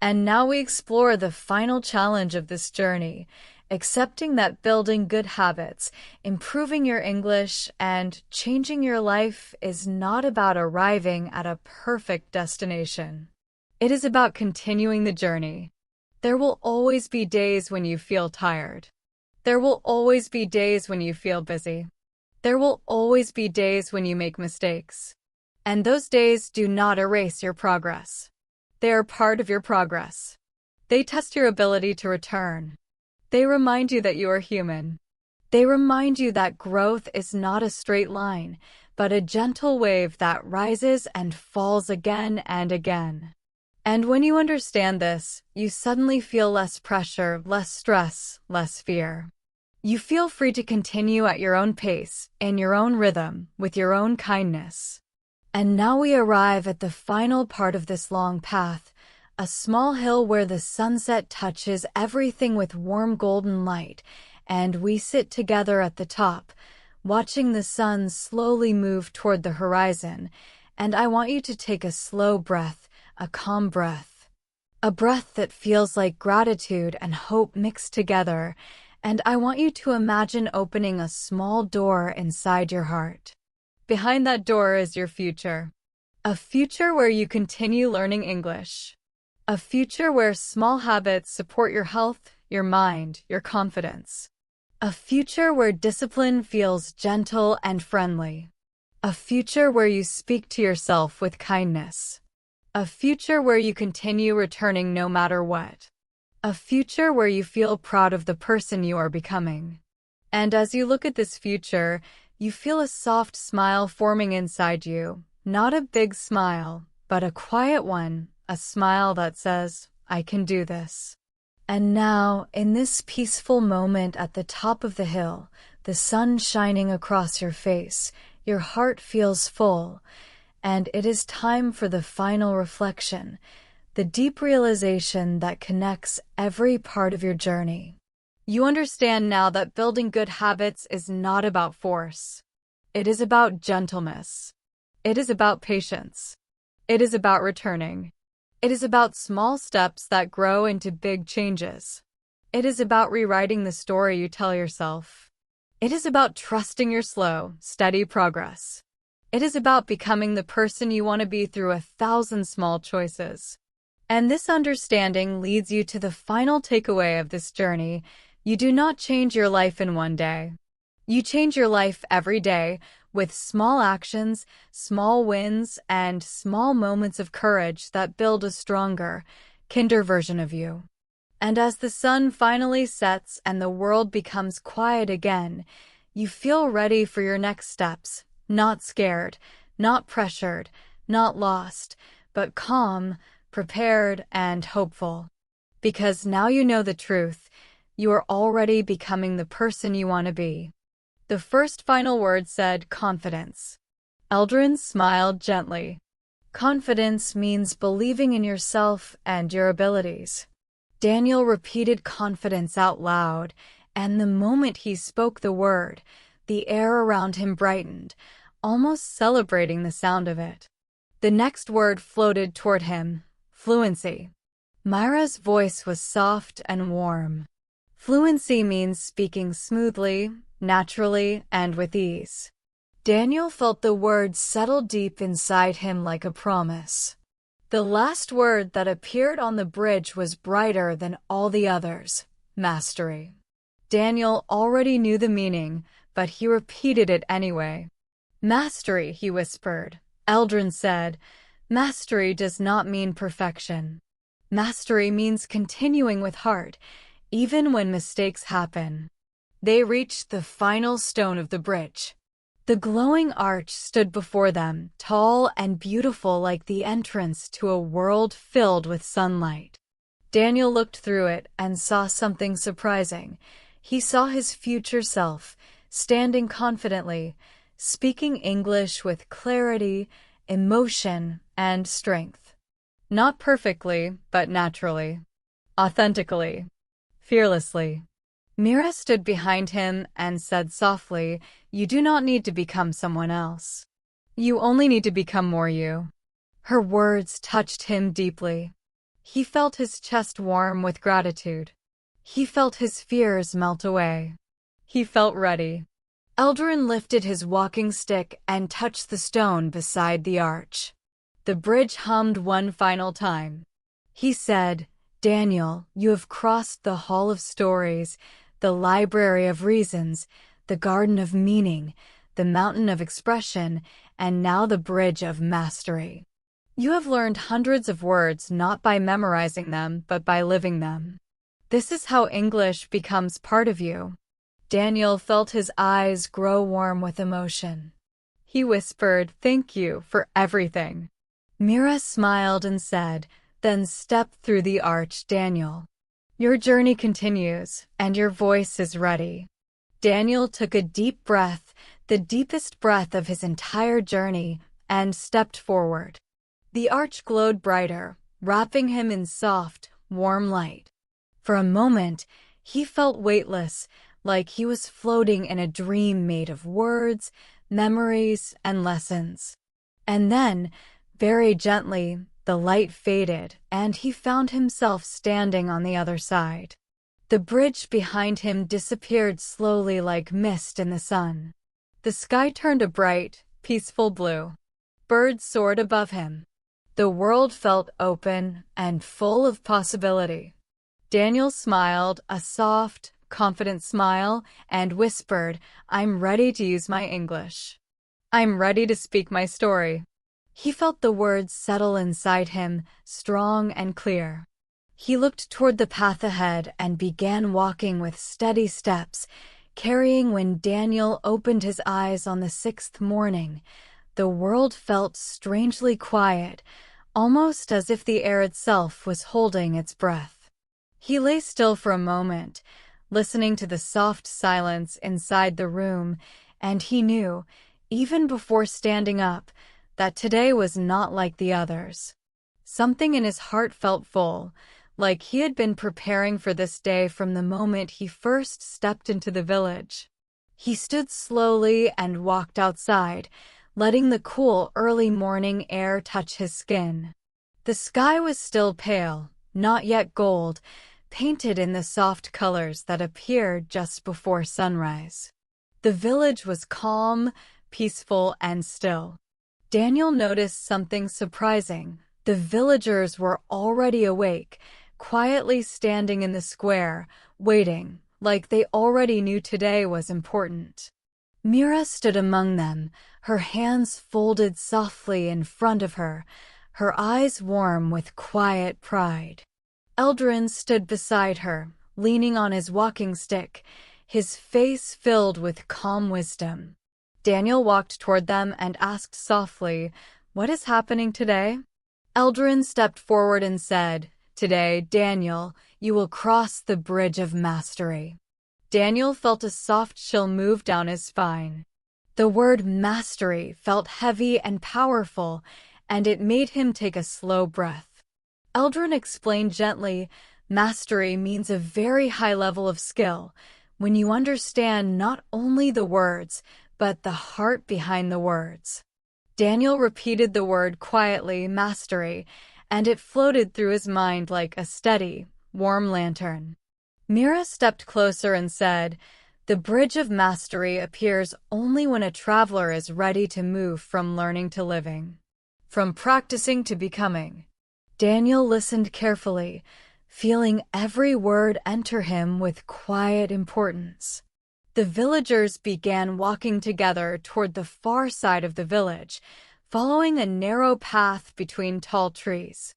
And now we explore the final challenge of this journey, accepting that building good habits, improving your English, and changing your life is not about arriving at a perfect destination. It is about continuing the journey. There will always be days when you feel tired. There will always be days when you feel busy. There will always be days when you make mistakes. And those days do not erase your progress. They are part of your progress. They test your ability to return. They remind you that you are human. They remind you that growth is not a straight line, but a gentle wave that rises and falls again and again. And when you understand this, you suddenly feel less pressure, less stress, less fear. You feel free to continue at your own pace, in your own rhythm, with your own kindness. And now we arrive at the final part of this long path, a small hill where the sunset touches everything with warm golden light, and we sit together at the top, watching the sun slowly move toward the horizon, and I want you to take a slow breath, a calm breath. A breath that feels like gratitude and hope mixed together, and I want you to imagine opening a small door inside your heart. Behind that door is your future. A future where you continue learning English. A future where small habits support your health, your mind, your confidence. A future where discipline feels gentle and friendly. A future where you speak to yourself with kindness. A future where you continue returning no matter what. A future where you feel proud of the person you are becoming. And as you look at this future, you feel a soft smile forming inside you. Not a big smile, but a quiet one. A smile that says, I can do this. And now, in this peaceful moment at the top of the hill, the sun shining across your face, your heart feels full, and it is time for the final reflection, the deep realization that connects every part of your journey. You understand now that building good habits is not about force. It is about gentleness. It is about patience. It is about returning. It is about small steps that grow into big changes. It is about rewriting the story you tell yourself. It is about trusting your slow, steady progress. It is about becoming the person you want to be through 1,000 small choices. And this understanding leads you to the final takeaway of this journey. You do not change your life in one day. You change your life every day with small actions, small wins, and small moments of courage that build a stronger, kinder version of you. And as the sun finally sets and the world becomes quiet again, you feel ready for your next steps, not scared, not pressured, not lost, but calm, prepared, and hopeful. Because now you know the truth, you are already becoming the person you want to be. The first final word said confidence. Eldrin smiled gently. Confidence means believing in yourself and your abilities. Daniel repeated confidence out loud, and the moment he spoke the word, the air around him brightened, almost celebrating the sound of it. The next word floated toward him, fluency. Myra's voice was soft and warm. Fluency means speaking smoothly, naturally, and with ease. Daniel felt the words settle deep inside him like a promise. The last word that appeared on the bridge was brighter than all the others, mastery. Daniel already knew the meaning, but he repeated it anyway. Mastery, he whispered. Eldrin said, mastery does not mean perfection. Mastery means continuing with heart, even when mistakes happen. They reached the final stone of the bridge. The glowing arch stood before them, tall and beautiful like the entrance to a world filled with sunlight. Daniel looked through it and saw something surprising. He saw his future self, standing confidently, speaking English with clarity, emotion, and strength. Not perfectly, but naturally. Authentically. Fearlessly. Mira stood behind him and said softly, "You do not need to become someone else. You only need to become more you." Her words touched him deeply. He felt his chest warm with gratitude. He felt his fears melt away. He felt ready. Eldrin lifted his walking stick and touched the stone beside the arch. The bridge hummed one final time. He said, "Daniel, you have crossed the Hall of Stories, the Library of Reasons, the Garden of Meaning, the Mountain of Expression, and now the Bridge of Mastery. You have learned hundreds of words not by memorizing them, but by living them. This is how English becomes part of you." Daniel felt his eyes grow warm with emotion. He whispered, "Thank you for everything." Mira smiled and said, "Then step through the arch, Daniel. Your journey continues, and your voice is ready." Daniel took a deep breath, the deepest breath of his entire journey, and stepped forward. The arch glowed brighter, wrapping him in soft, warm light. For a moment, he felt weightless, like he was floating in a dream made of words, memories, and lessons. And then, very gently, the light faded, and he found himself standing on the other side. The bridge behind him disappeared slowly like mist in the sun. The sky turned a bright, peaceful blue. Birds soared above him. The world felt open and full of possibility. Daniel smiled, a soft, confident smile, and whispered, "I'm ready to use my English. I'm ready to speak my story." He felt the words settle inside him, strong and clear. He looked toward the path ahead and began walking with steady steps, carrying. When Daniel opened his eyes on the sixth morning, the world felt strangely quiet, almost as if the air itself was holding its breath. He lay still for a moment, listening to the soft silence inside the room, and he knew, even before standing up, that today was not like the others. Something in his heart felt full, like he had been preparing for this day from the moment he first stepped into the village. He stood slowly and walked outside, letting the cool early morning air touch his skin. The sky was still pale, not yet gold, painted in the soft colors that appeared just before sunrise. The village was calm, peaceful, and still. Daniel noticed something surprising. The villagers were already awake, quietly standing in the square, waiting, like they already knew today was important. Mira stood among them, her hands folded softly in front of her, her eyes warm with quiet pride. Eldrin stood beside her, leaning on his walking stick, his face filled with calm wisdom. Daniel walked toward them and asked softly, "What is happening today?" Eldrin stepped forward and said, "Today, Daniel, you will cross the bridge of mastery." Daniel felt a soft chill move down his spine. The word mastery felt heavy and powerful, and it made him take a slow breath. Eldrin explained gently, "Mastery means a very high level of skill, when you understand not only the words, but the heart behind the words." Daniel repeated the word quietly, mastery, and it floated through his mind like a steady, warm lantern. Mira stepped closer and said, "The bridge of mastery appears only when a traveler is ready to move from learning to living, from practicing to becoming." Daniel listened carefully, feeling every word enter him with quiet importance. The villagers began walking together toward the far side of the village, following a narrow path between tall trees.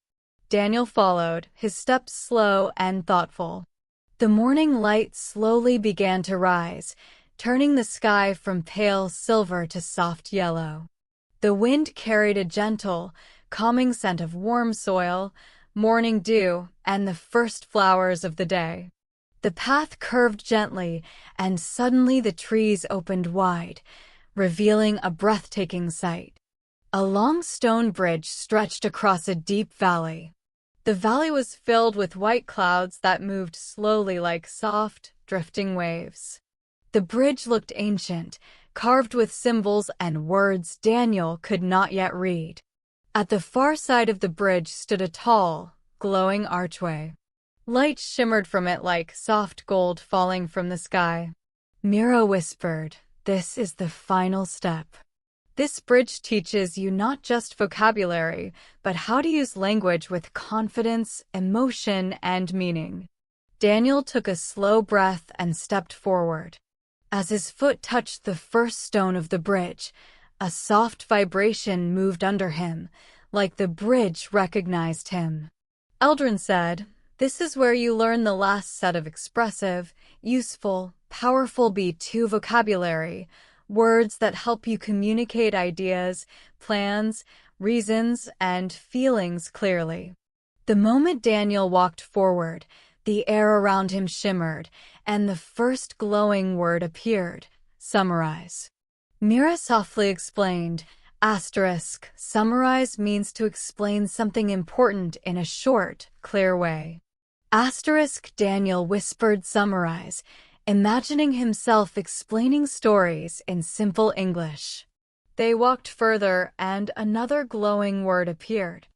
Daniel followed, his steps slow and thoughtful. The morning light slowly began to rise, turning the sky from pale silver to soft yellow. The wind carried a gentle, calming scent of warm soil, morning dew, and the first flowers of the day. The path curved gently, and suddenly the trees opened wide, revealing a breathtaking sight. A long stone bridge stretched across a deep valley. The valley was filled with white clouds that moved slowly like soft, drifting waves. The bridge looked ancient, carved with symbols and words Daniel could not yet read. At the far side of the bridge stood a tall, glowing archway. Light shimmered from it like soft gold falling from the sky. Mira whispered, "This is the final step. This bridge teaches you not just vocabulary, but how to use language with confidence, emotion, and meaning." Daniel took a slow breath and stepped forward. As his foot touched the first stone of the bridge, a soft vibration moved under him, like the bridge recognized him. Eldrin said, "This is where you learn the last set of expressive, useful, powerful B2 vocabulary, words that help you communicate ideas, plans, reasons, and feelings clearly." The moment Daniel walked forward, the air around him shimmered, and the first glowing word appeared, summarize. Mira softly explained, asterisk, summarize means to explain something important in a short, clear way. Asterisk, Daniel whispered summarize, imagining himself explaining stories in simple English. They walked further and another glowing word appeared,